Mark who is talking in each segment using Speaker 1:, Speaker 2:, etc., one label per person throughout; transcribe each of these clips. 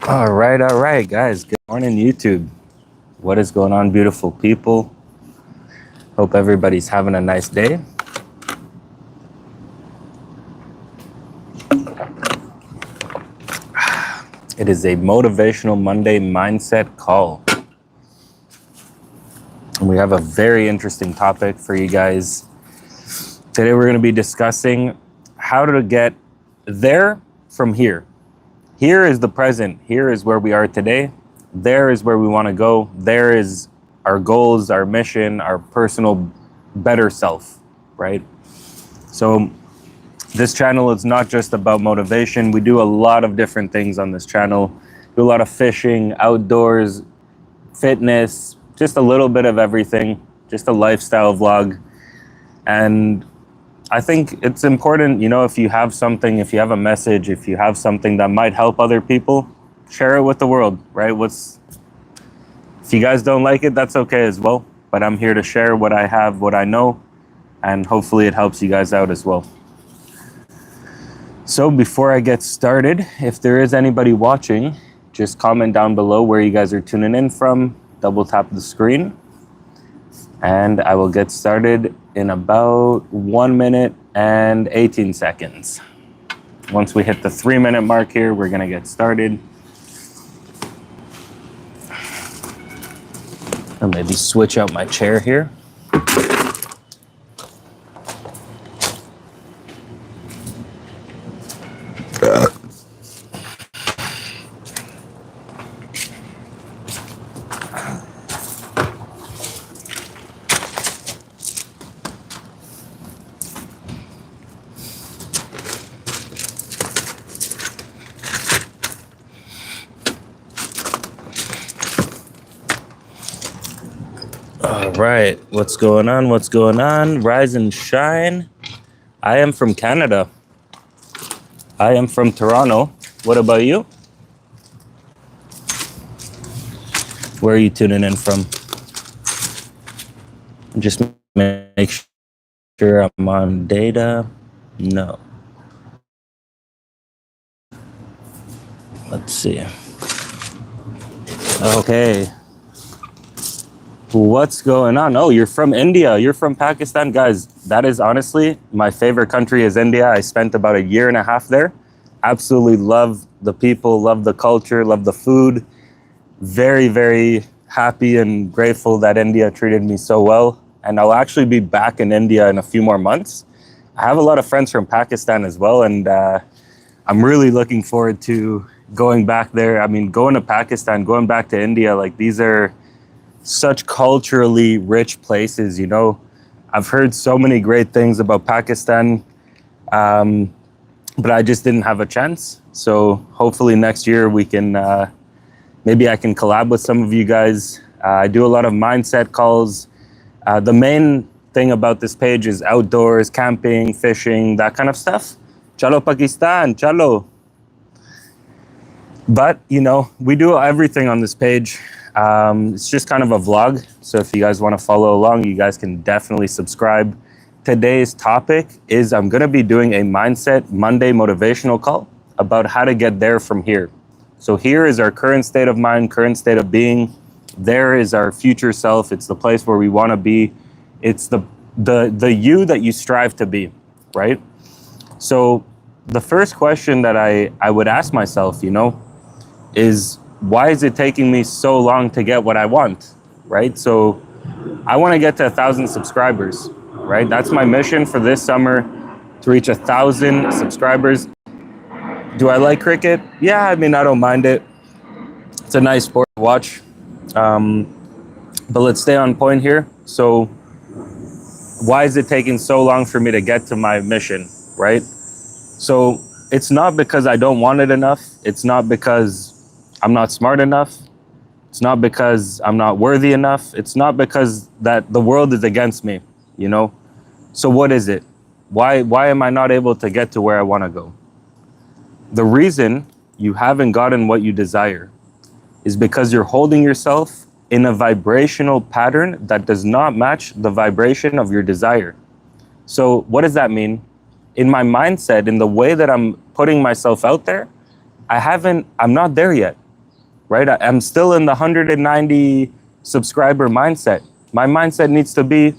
Speaker 1: All right, guys. Good morning, YouTube. What is going on, beautiful people? Hope everybody's having a nice day. It is a motivational Monday mindset call. And we have a very interesting topic for you guys. Today, we're going to be discussing how to get there from here. Here is the present. Here is where we are today. There is where we want to go. There is our goals, our mission, our personal better self, right? So this channel is not just about motivation. We do a lot of different things on this channel. Do a lot of fishing, outdoors, fitness, just a little bit of everything, just a lifestyle vlog. And I think it's important, if you have something, if you have a message, if you have something that might help other people, share it with the world, right? If you guys don't like it, that's okay as well. But I'm here to share what I have, what I know, and hopefully it helps you guys out as well. So before I get started, if there is anybody watching, just comment down below where you guys are tuning in from, double tap the screen, and I will get started in about 1 minute and 18 seconds. Once we hit the 3-minute mark here, we're gonna get started. I'll maybe switch out my chair here. All right, what's going on? What's going on? Rise and shine. I am from Canada. I am from Toronto. What about you? Where are you tuning in from? Just make sure I'm on data. No. Let's see. Okay. What's going on? Oh, you're from India. You're from Pakistan. Guys, that is honestly my favorite country is India. I spent about 1.5 years there. Absolutely love the people, love the culture, love the food. Very, very happy and grateful that India treated me so well. And I'll actually be back in India in a few more months. I have a lot of friends from Pakistan as well. And I'm really looking forward to going back there. I mean, going to Pakistan, going back to India, like these are such culturally rich places, I've heard so many great things about Pakistan, but I just didn't have a chance. So hopefully next year we can, maybe I can collab with some of you guys. I do a lot of mindset calls. The main thing about this page is outdoors, camping, fishing, that kind of stuff. Chalo Pakistan, chalo. But, we do everything on this page. It's just kind of a vlog. So if you guys want to follow along, you guys can definitely subscribe. Today's topic is I'm going to be doing a Mindset Monday motivational call about how to get there from here. So here is our current state of mind, current state of being. There is our future self. It's the place where we want to be. It's the you that you strive to be, right? So the first question that I would ask myself, is why is it taking me so long to get what I want, right? So I want to get to 1,000 subscribers, right? That's my mission for this summer, to reach 1,000 subscribers. Do I like cricket? Yeah, I mean, I don't mind it. It's a nice sport to watch. But let's stay on point here. So why is it taking so long for me to get to my mission, right? So it's not because I don't want it enough. It's not because I'm not smart enough. It's not because I'm not worthy enough. It's not because that the world is against me, So what is it? Why am I not able to get to where I want to go? The reason you haven't gotten what you desire is because you're holding yourself in a vibrational pattern that does not match the vibration of your desire. So what does that mean? In my mindset, in the way that I'm putting myself out there, I'm not there yet. right? I'm still in the 190 subscriber mindset. My mindset needs to be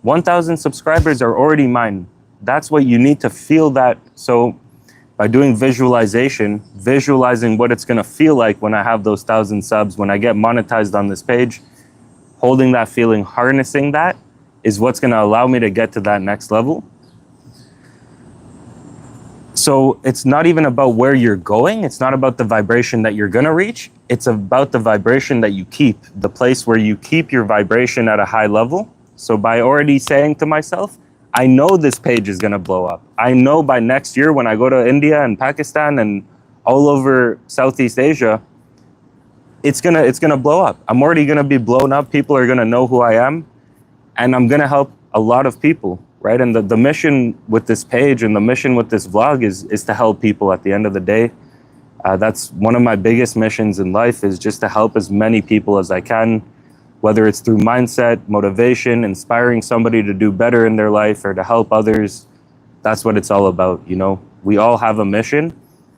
Speaker 1: 1,000 subscribers are already mine. That's what you need to feel that. So by doing visualization, visualizing what it's gonna feel like when I have those 1,000 subs, when I get monetized on this page, holding that feeling, harnessing that is what's gonna allow me to get to that next level. So it's not even about where you're going. It's not about the vibration that you're gonna reach. It's about the vibration that you keep, the place where you keep your vibration at a high level. So by already saying to myself, I know this page is gonna blow up. I know by next year when I go to India and Pakistan and all over Southeast Asia, it's gonna blow up. I'm already gonna be blown up. People are gonna know who I am, and I'm gonna help a lot of people, right? And the mission with this page and the mission with this vlog is to help people at the end of the day. That's one of my biggest missions in life, is just to help as many people as I can, whether it's through mindset, motivation, inspiring somebody to do better in their life or to help others. That's what it's all about, you know? We all have a mission,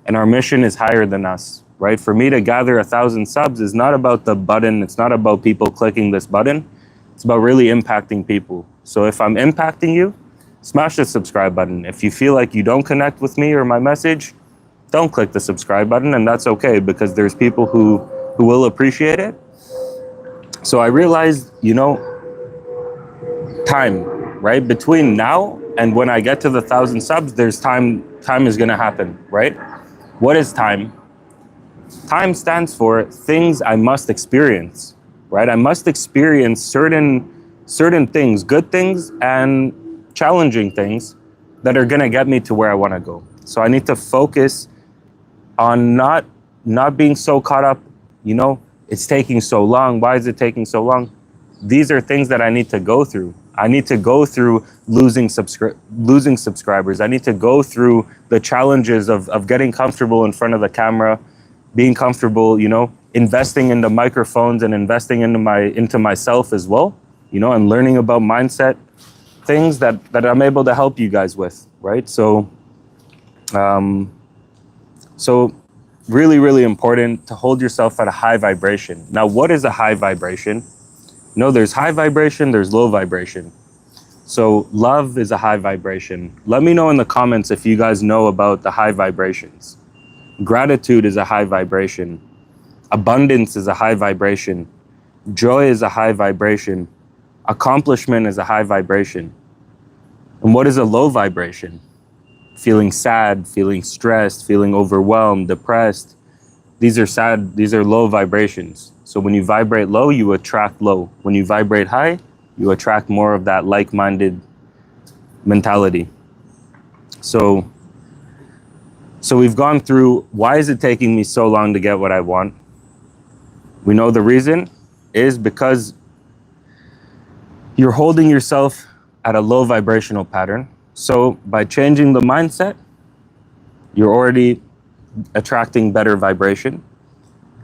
Speaker 1: and our mission is higher than us, right? For me to gather 1,000 subs is not about the button. It's not about people clicking this button. It's about really impacting people. So if I'm impacting you, smash the subscribe button. If you feel like you don't connect with me or my message, don't click the subscribe button, and that's okay, because there's people who will appreciate it. So I realized, you know, time, right? Between now and when I get to the 1,000 subs, there's time is gonna happen, right? What is time? Time stands for things I must experience, right? I must experience certain things, good things and challenging things that are gonna get me to where I wanna go. So I need to focus on not being so caught up, you know, it's taking so long. Why is it taking so long? These are things that I need to go through. I need to go through losing subscribers. I need to go through the challenges of getting comfortable in front of the camera, being comfortable, you know, investing into microphones and investing into myself as well, you know, and learning about mindset, things that I'm able to help you guys with, right? So, really, really important to hold yourself at a high vibration. Now, what is a high vibration? You know, there's high vibration, there's low vibration. So love is a high vibration. Let me know in the comments if you guys know about the high vibrations. Gratitude is a high vibration. Abundance is a high vibration. Joy is a high vibration. Accomplishment is a high vibration. And what is a low vibration? Feeling sad, feeling stressed, feeling overwhelmed, depressed. These are low vibrations. So when you vibrate low, you attract low. When you vibrate high, you attract more of that like-minded mentality. So we've gone through, why is it taking me so long to get what I want? We know the reason is because you're holding yourself at a low vibrational pattern. So by changing the mindset, you're already attracting better vibration.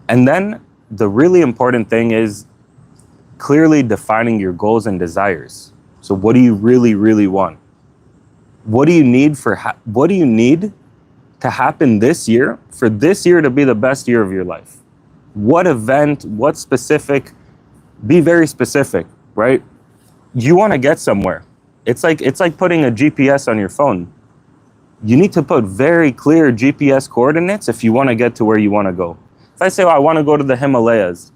Speaker 1: And then the really important thing is clearly defining your goals and desires. So what do you really, really want? What do you need to happen this year for this year to be the best year of your life? What event, what specific, be very specific, right? You want to get somewhere. It's like putting a GPS on your phone. You need to put very clear GPS coordinates if you want to get to where you want to go. If I say, I want to go to the Himalayas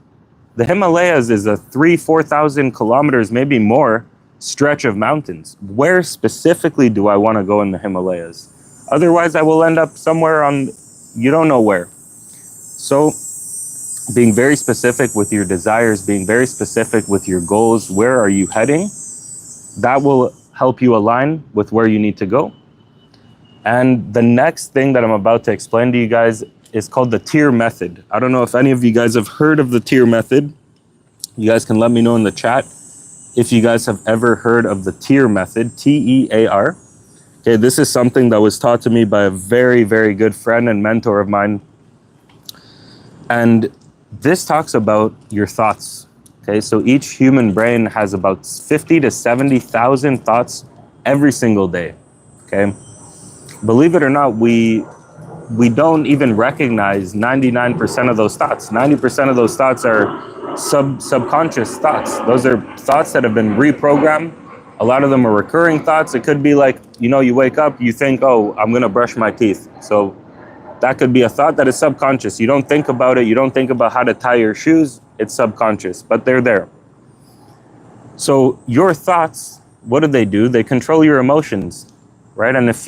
Speaker 1: is a 4,000 kilometers, maybe more, stretch of mountains. Where specifically do I want to go in the Himalayas? Otherwise, I will end up somewhere on, you don't know where. So being very specific with your desires, being very specific with your goals, where are you heading? That will help you align with where you need to go. And the next thing that I'm about to explain to you guys is called the T.E.A.R method. I don't know if any of you guys have heard of the T.E.A.R method. You guys can let me know in the chat if you guys have ever heard of the T.E.A.R method, T-E.A.R. Okay, this is something that was taught to me by a very, very good friend and mentor of mine. And this talks about your thoughts. Okay, so each human brain has about 50 to 70,000 thoughts every single day. Okay, believe it or not, we we don't even recognize 99% of those thoughts. 90% of those thoughts are subconscious thoughts. Those are thoughts that have been reprogrammed. A lot of them are recurring thoughts. It could be like, you wake up, you think, oh, I'm going to brush my teeth. So that could be a thought that is subconscious. You don't think about it. You don't think about how to tie your shoes. It's subconscious, but they're there. So your thoughts, what do? They control your emotions, right? And if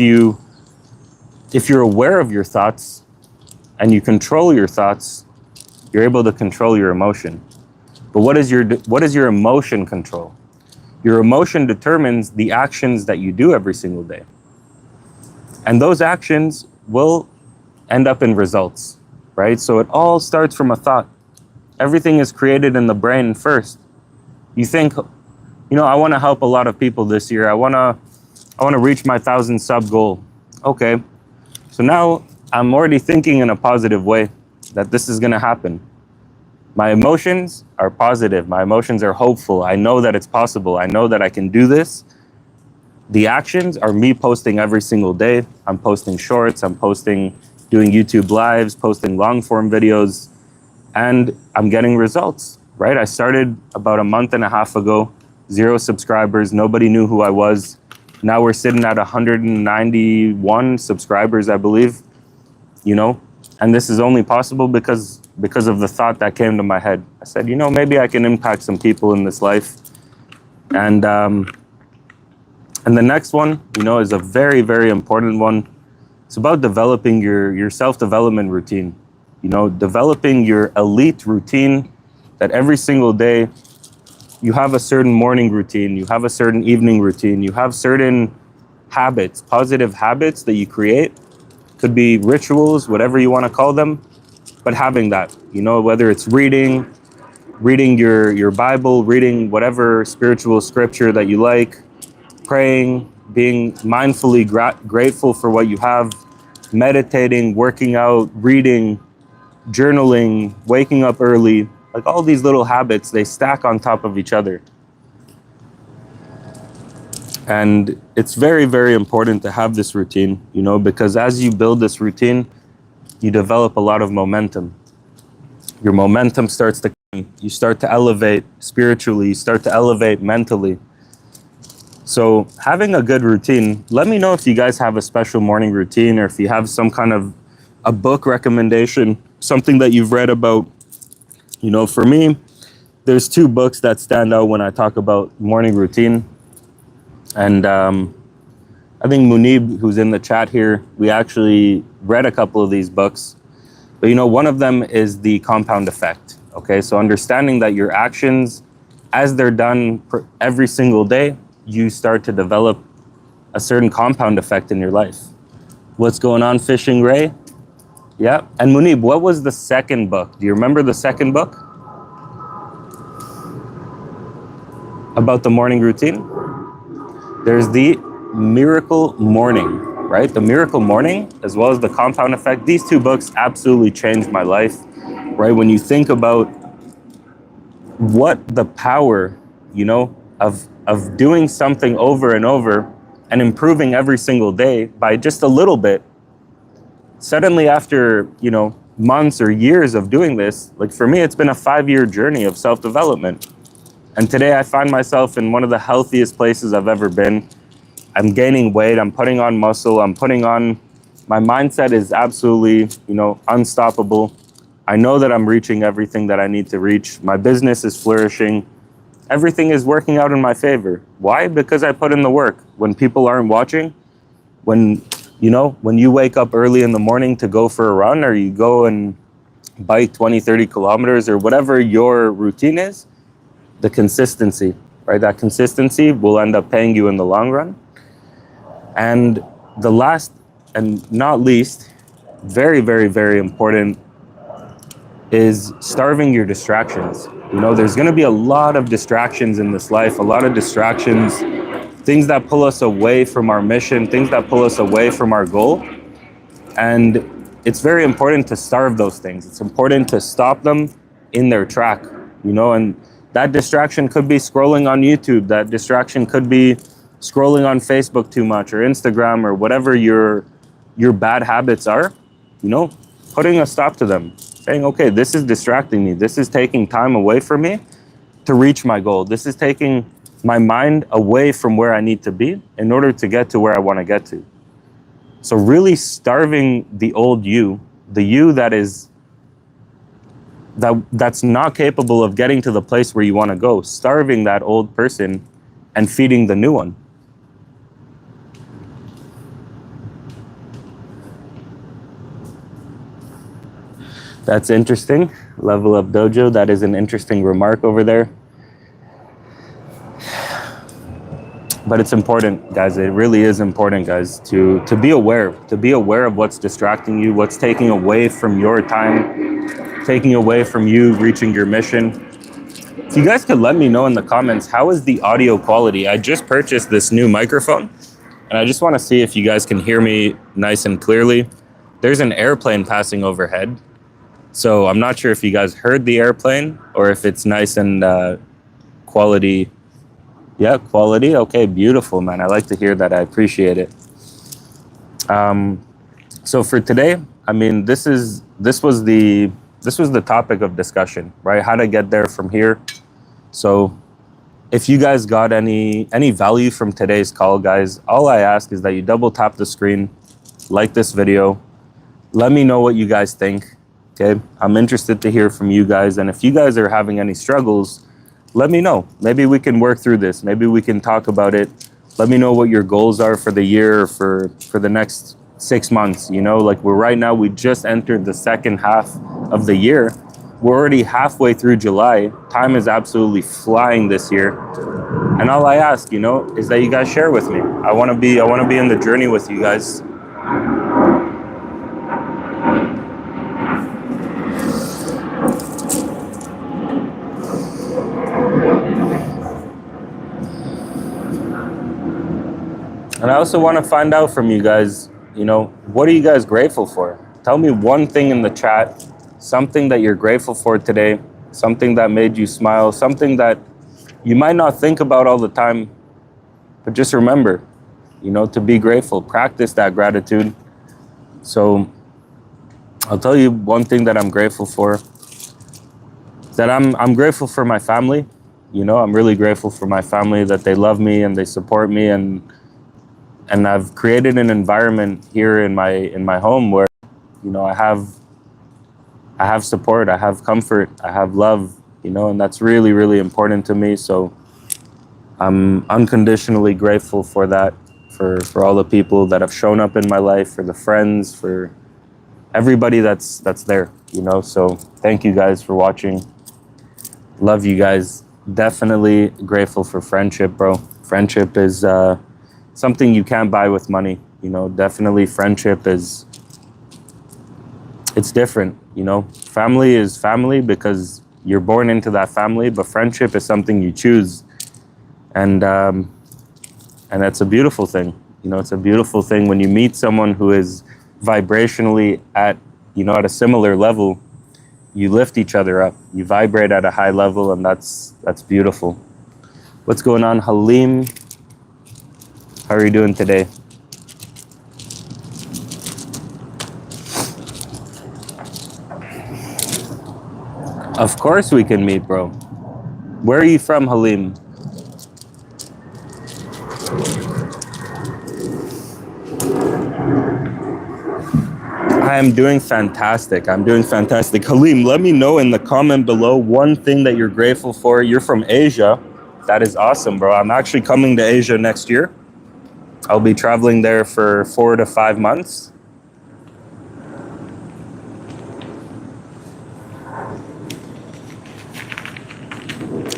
Speaker 1: you're aware of your thoughts and you control your thoughts, you're able to control your emotion. But what does your emotion control? Your emotion determines the actions that you do every single day. And those actions will end up in results, right? So it all starts from a thought. Everything is created in the brain first. You think, I want to help a lot of people this year. I want to reach my 1,000 sub goal. Okay. So now I'm already thinking in a positive way that this is going to happen. My emotions are positive. My emotions are hopeful. I know that it's possible. I know that I can do this. The actions are me posting every single day. I'm posting shorts. I'm doing YouTube lives, posting long form videos, and I'm getting results, right? I started about a month and a half ago, 0 subscribers. Nobody knew who I was. Now we're sitting at 191 subscribers, I believe, and this is only possible because of the thought that came to my head. I said, maybe I can impact some people in this life. And the next one, is a very, very important one. It's about developing your self-development routine. Developing your elite routine that every single day you have a certain morning routine, you have a certain evening routine, you have certain habits, positive habits that you create. Could be rituals, whatever you want to call them, but having that, whether it's reading your Bible, reading whatever spiritual scripture that you like, praying, being mindfully grateful for what you have, meditating, working out, reading, journaling, waking up early, like all these little habits, they stack on top of each other. And it's very, very important to have this routine, because as you build this routine, you develop a lot of momentum. Your momentum starts to come. You start to elevate spiritually, you start to elevate mentally. So having a good routine, let me know if you guys have a special morning routine or if you have some kind of a book recommendation, something that you've read about. For me, there's 2 books that stand out when I talk about morning routine. And I think Munib, who's in the chat here, we actually read a couple of these books. But one of them is The Compound Effect. Okay, so understanding that your actions, as they're done every single day, you start to develop a certain compound effect in your life. What's going on, Fishing Ray? Yeah. And Munib, what was the second book? Do you remember the second book? About the morning routine? There's the Miracle Morning, right? The Miracle Morning, as well as the Compound Effect. These 2 books absolutely changed my life, right? When you think about what the power, of doing something over and over and improving every single day by just a little bit, suddenly after, months or years of doing this, like for me, it's been a 5-year journey of self-development. And today I find myself in one of the healthiest places I've ever been. I'm gaining weight, I'm putting on muscle, my mindset is absolutely, unstoppable. I know that I'm reaching everything that I need to reach. My business is flourishing. Everything is working out in my favor. Why? Because I put in the work. When people aren't watching, when you wake up early in the morning to go for a run, or you go and bike 20, 30 kilometers, or whatever your routine is, the consistency, right? That consistency will end up paying you in the long run. And the last and not least, very, very, very important, is starving your distractions. There's going to be a lot of distractions in this life, a lot of distractions, things that pull us away from our mission, things that pull us away from our goal. And it's very important to starve those things. It's important to stop them in their track, and that distraction could be scrolling on YouTube. That distraction could be scrolling on Facebook too much, or Instagram, or whatever your bad habits are. you know, putting a stop to them, saying, okay, this is distracting me. This is taking time away from me to reach my goal. This is taking my mind away from where I need to be in order to get to where I want to get to. So really starving the old you, the you that's not capable of getting to the place where you want to go, starving that old person and feeding the new one. That's interesting. Level Up Dojo, that is an interesting remark over there. But it's important, guys. It really is important, guys, to be aware of what's distracting you, what's taking away from your time, taking away from you reaching your mission. If you guys could let me know in the comments, how is the audio quality? I just purchased this new microphone, and I just want to see if you guys can hear me nice and clearly. There's an airplane passing overhead, so I'm not sure if you guys heard the airplane or if it's nice and quality. Yeah, quality. Okay, beautiful, man. I like to hear that. I appreciate it. So for today, I mean, this was the topic of discussion, right? How to get there from here. So if you guys got any value from today's call, guys, all I ask is that you double tap the screen, like this video, let me know what you guys think. Okay, I'm interested to hear from you guys, and if you guys are having any struggles, let me know. Maybe we can work through this. Maybe we can talk about it. Let me know what your goals are for the year or for the next 6 months. You know, like right now, we just entered the second half of the year. We're already halfway through July. Time is absolutely flying this year. And all I ask, you know, is that you guys share with me. I want to be in the journey with you guys. And I also want to find out from you guys, you know, what are you guys grateful for? Tell me one thing in the chat, something that you're grateful for today, something that made you smile, something that you might not think about all the time, but just remember, you know, to be grateful, practice that gratitude. So I'll tell you one thing that I'm grateful for, that I'm grateful for my family. You know, I'm really grateful for my family, that they love me and they support me, and I've created an environment here in my home where, you know, I have support, I have comfort, I have love, you know, and that's really, really important to me. So I'm unconditionally grateful for that, for all the people that have shown up in my life, for the friends, for everybody that's there, you know. So thank you guys for watching. Love you guys. Definitely grateful for friendship, bro. Friendship is something you can't buy with money, you know. Definitely friendship it's different, you know. Family is family because you're born into that family, but friendship is something you choose. And that's a beautiful thing. You know, it's a beautiful thing when you meet someone who is vibrationally at, you know, at a similar level. You lift each other up, you vibrate at a high level, and that's beautiful. What's going on, Halim? How are you doing today? Of course we can meet, bro. Where are you from, Halim? I am doing fantastic. I'm doing fantastic. Halim, let me know in the comment below one thing that you're grateful for. You're from Asia. That is awesome, bro. I'm actually coming to Asia next year. I'll be traveling there for 4 to 5 months.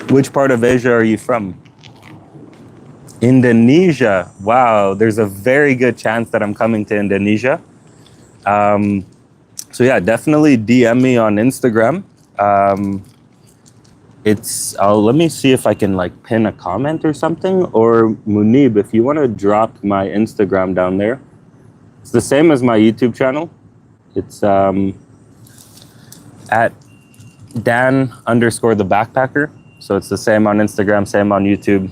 Speaker 1: Which part of Asia are you from? Indonesia. Wow, there's a very good chance that I'm coming to Indonesia. So yeah, definitely DM me on Instagram. Let me see if I can like pin a comment or something, or Munib, if you want to drop my Instagram down there. It's the same as my YouTube channel. It's at Dan_the backpacker. So it's the same on Instagram, same on YouTube.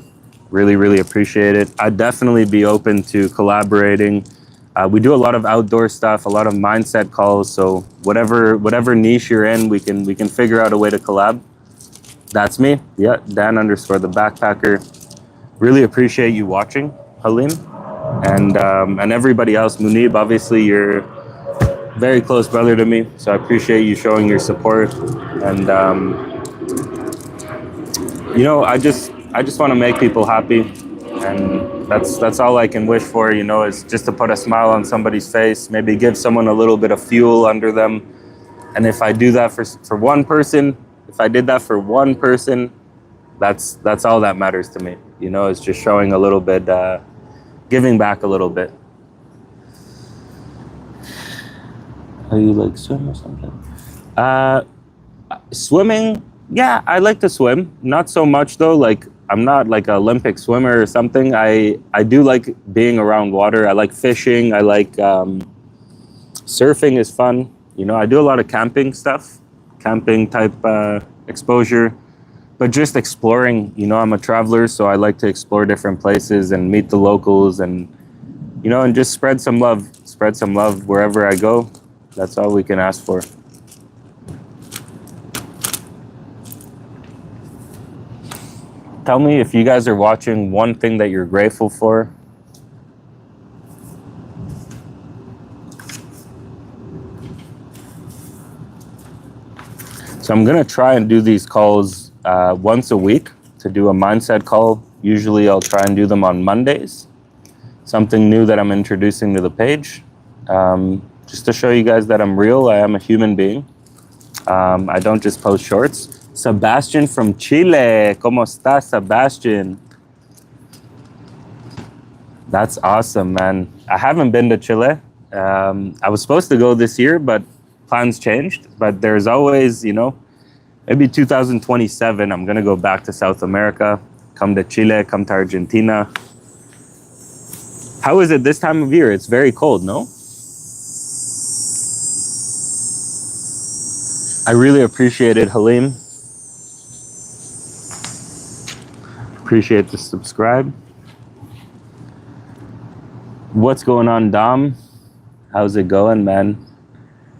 Speaker 1: Really, really appreciate it. I'd definitely be open to collaborating. We do a lot of outdoor stuff, a lot of mindset calls. So whatever niche you're in, we can figure out a way to collab. That's me. Yeah, Dan underscore the backpacker. Really appreciate you watching, Halim, and everybody else. Munib, obviously you're very close brother to me, so I appreciate you showing your support. And I just want to make people happy, and that's all I can wish for. Is just to put a smile on somebody's face, maybe give someone a little bit of fuel under them. And if I do that for one person, if I did that for one person, that's all that matters to me. It's just showing a little bit, giving back a little bit. Are you like swim or something? Swimming, yeah, I like to swim. Not so much though. Like I'm not like an Olympic swimmer or something. I do like being around water. I like fishing. I like surfing is fun. I do a lot of camping stuff, camping type exposure, but just exploring. I'm a traveler, so I like to explore different places and meet the locals, and and just spread some love wherever I go. That's all we can ask for. Tell me if you guys are watching, one thing that you're grateful for. So I'm gonna try and do these calls once a week to do a mindset call. Usually I'll try and do them on Mondays. Something new that I'm introducing to the page. Just to show you guys that I'm real, I am a human being. I don't just post shorts. Sebastian from Chile. ¿Cómo estás, Sebastian? That's awesome, man. I haven't been to Chile. I was supposed to go this year, but plans changed. But there's always, maybe 2027, I'm going to go back to South America, come to Chile, come to Argentina. How is it this time of year? It's very cold, no? I really appreciate it, Halim. Appreciate the subscribe. What's going on, Dom? How's it going, man?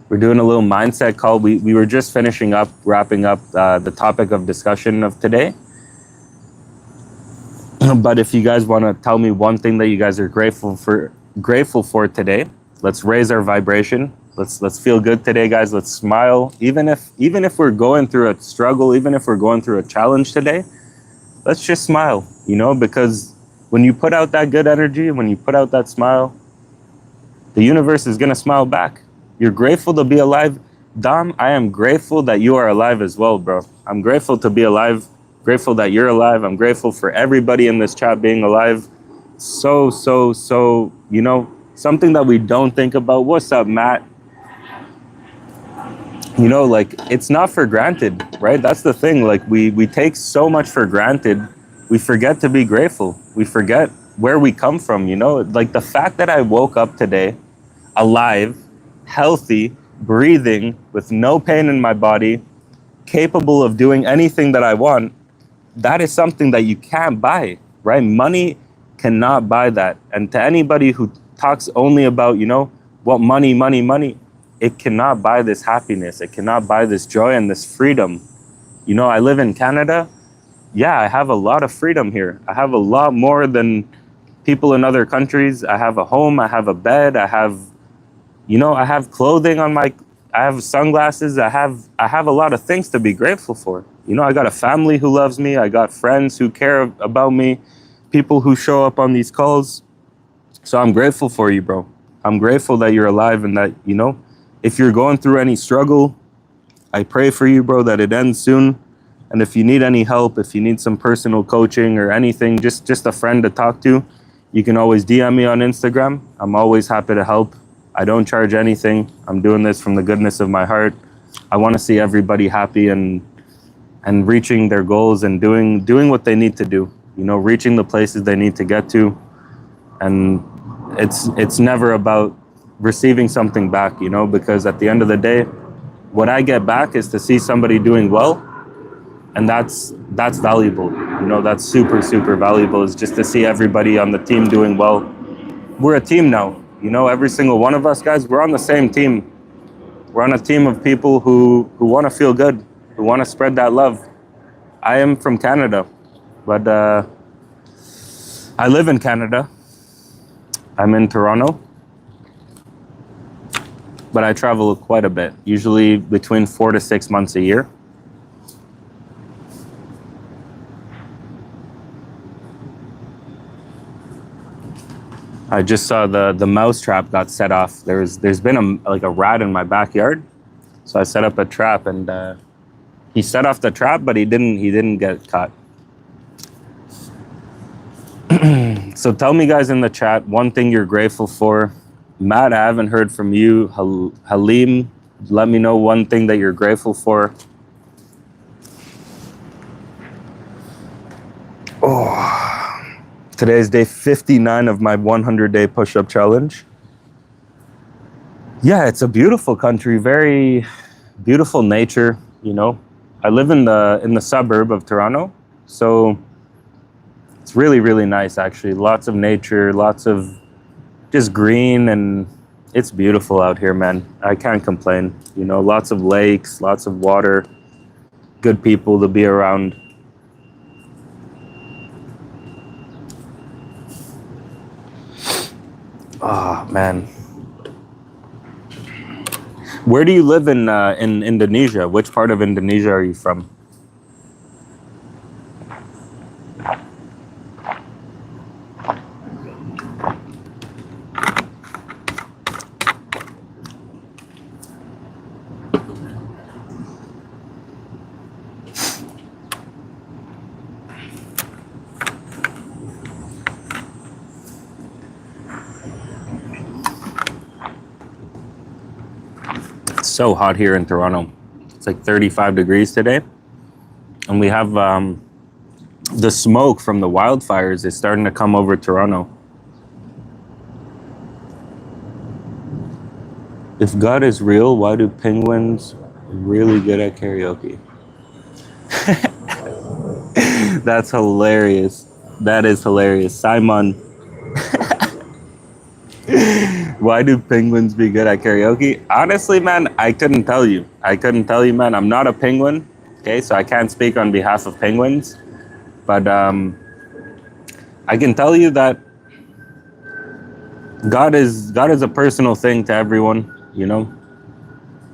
Speaker 1: We're doing a little mindset call. We were just wrapping up the topic of discussion of today. But if you guys want to tell me one thing that you guys are grateful for today, let's raise our vibration. Let's feel good today, guys. Let's smile. Even if we're going through a struggle, even if we're going through a challenge today, let's just smile, because when you put out that good energy, when you put out that smile, the universe is going to smile back. You're grateful to be alive. Dom, I am grateful that you are alive as well, bro. I'm grateful to be alive. Grateful that you're alive. I'm grateful for everybody in this chat being alive. So, something that we don't think about. What's up, Matt? It's not for granted, right? That's the thing. We take so much for granted. We forget to be grateful. We forget where we come from, the fact that I woke up today alive, healthy, breathing, with no pain in my body, capable of doing anything that I want. That is something that you can't buy, right? Money cannot buy that. And to anybody who talks only about, what money, it cannot buy this happiness. It cannot buy this joy and this freedom. I live in Canada. Yeah, I have a lot of freedom here. I have a lot more than people in other countries. I have a home, I have a bed, I have clothing on I have sunglasses. I have a lot of things to be grateful for. I got a family who loves me. I got friends who care about me, people who show up on these calls. So I'm grateful for you, bro. I'm grateful that you're alive, and that, if you're going through any struggle, I pray for you, bro, that it ends soon. And if you need any help, if you need some personal coaching or anything, just a friend to talk to, you can always DM me on Instagram. I'm always happy to help. I don't charge anything. I'm doing this from the goodness of my heart. I want to see everybody happy and reaching their goals and doing what they need to do, reaching the places they need to get to. And it's never about receiving something back, because at the end of the day, what I get back is to see somebody doing well. And that's valuable. That's super, super valuable, is just to see everybody on the team doing well. We're a team now. You know, every single one of us guys, we're on the same team. We're on a team of people who want to feel good, who want to spread that love. I am from Canada, but I live in Canada. I'm in Toronto, but I travel quite a bit, usually between 4 to 6 months a year. I just saw the mouse trap got set off. There's been a rat in my backyard, so I set up a trap, and he set off the trap, but he didn't get caught. So tell me, guys, in the chat, one thing you're grateful for. Matt, I haven't heard from you. Halim, let me know one thing that you're grateful for. Oh, today is day 59 of my 100-day push-up challenge. Yeah, it's a beautiful country, very beautiful nature, you know. I live in the suburb of Toronto, so it's really, really nice, actually. Lots of nature, lots of just green, and it's beautiful out here, man. I can't complain. You know, lots of lakes, lots of water, good people to be around. Oh, man. Where do you live in Indonesia? Which part of Indonesia are you from? It's so hot here in Toronto. It's like 35 degrees today. And we have the smoke from the wildfires is starting to come over Toronto. If God is real, why do penguins really good at karaoke? That's hilarious. That is hilarious. Simon, why do penguins be good at karaoke? Honestly, man, I couldn't tell you. Man. I'm not a penguin, okay? So I can't speak on behalf of penguins. But I can tell you that God is a personal thing to everyone, you know?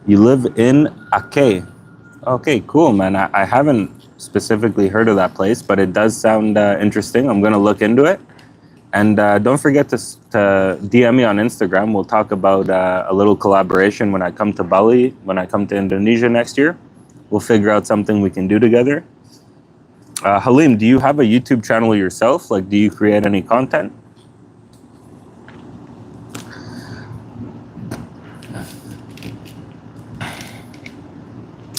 Speaker 1: You live in Ake. Okay, cool, man. I haven't specifically heard of that place, but it does sound interesting. I'm going to look into it. And don't forget to DM me on Instagram. We'll talk about a little collaboration when I come to Bali, when I come to Indonesia next year. We'll figure out something we can do together. Halim, do you have a YouTube channel yourself? Like, do you create any content?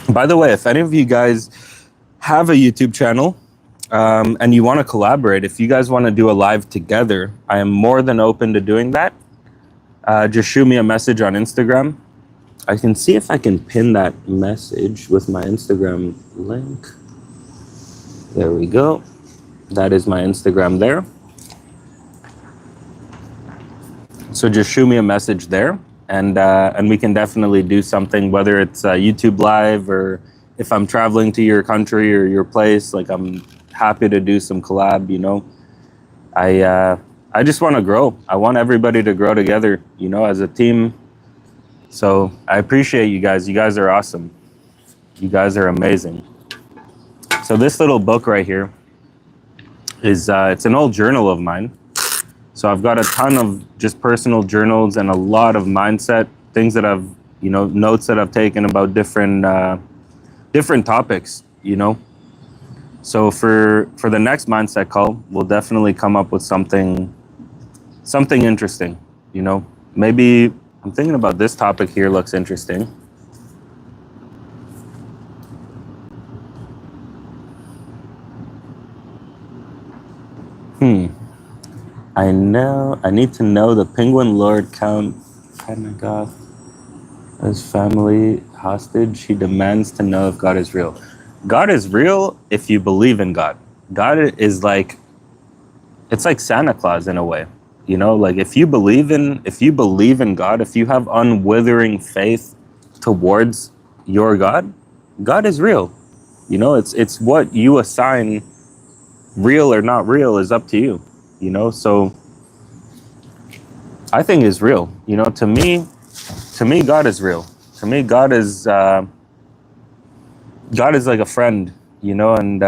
Speaker 1: By the way, if any of you guys have a YouTube channel and you want to collaborate, if you guys want to do a live together, I am more than open to doing that. Just shoot me a message on Instagram. I can see if I can pin that message with my Instagram link. There we go. That is my Instagram there. So just shoot me a message there, and we can definitely do something, whether it's YouTube Live or if I'm traveling to your country or your place. Like, I'm happy to do some collab, you know. I just want to grow. I want everybody to grow together, you know, as a team. So I appreciate you guys. You guys are awesome. You guys are amazing. So this little book right here is, it's an old journal of mine. So I've got a ton of just personal journals and a lot of mindset things that I've, you know, notes that I've taken about different topics, you know. So for the next mindset call, we'll definitely come up with something interesting, you know. Maybe I'm thinking about this topic here looks interesting. I need to know the Penguin Lord Count Pennagoth as family hostage. He demands to know if God is real. God is real if you believe in God. God is like, it's like Santa Claus in a way. You know, like if you believe in God, if you have unwithering faith towards your God, God is real. You know, it's what you assign real or not real is up to you. You know, so I think is real. You know, to me, God is real. To me, God is like a friend. You know, and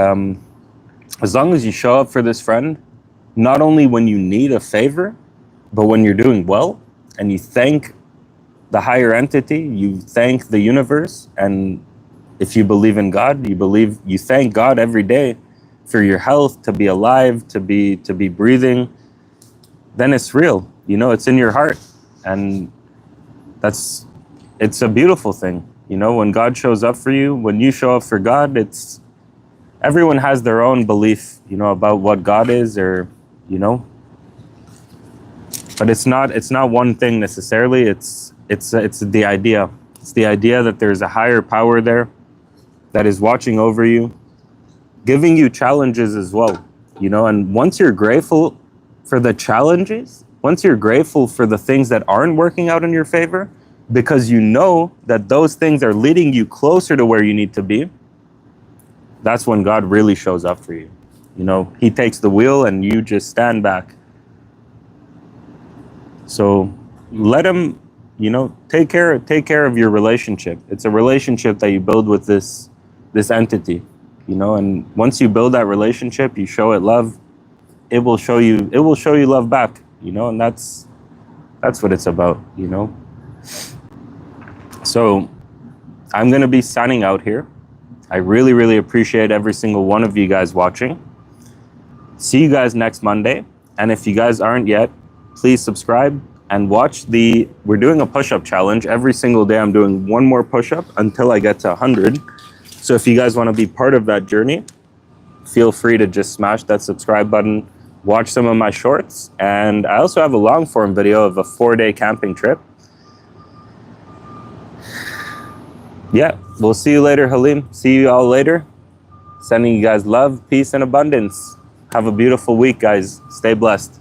Speaker 1: as long as you show up for this friend, not only when you need a favor, but when you're doing well, and you thank the higher entity, you thank the universe, and if you believe in God, you thank God every day for your health, to be alive, to be breathing, then it's real. You know, it's in your heart. And it's a beautiful thing. You know, when God shows up for you, when you show up for God, everyone has their own belief, you know, about what God is, or, you know, but it's not one thing necessarily. It's the idea. It's the idea that there's a higher power there that is watching over you, giving you challenges as well, you know. And once you're grateful for the challenges, once you're grateful for the things that aren't working out in your favor, because you know that those things are leading you closer to where you need to be, that's when God really shows up for you. You know, he takes the wheel and you just stand back. So let him, you know, take care of your relationship. It's a relationship that you build with this entity, you know, and once you build that relationship, you show it love, it will show you love back, you know, and that's what it's about, you know. So I'm going to be signing out here. I really, really appreciate every single one of you guys watching. See you guys next Monday. And if you guys aren't yet, please subscribe and watch we're doing a push-up challenge. Every single day I'm doing one more push-up until I get to 100. So if you guys want to be part of that journey, feel free to just smash that subscribe button, watch some of my shorts. And I also have a long form video of a 4-day camping trip. Yeah, we'll see you later, Halim. See you all later. Sending you guys love, peace, and abundance. Have a beautiful week, guys. Stay blessed.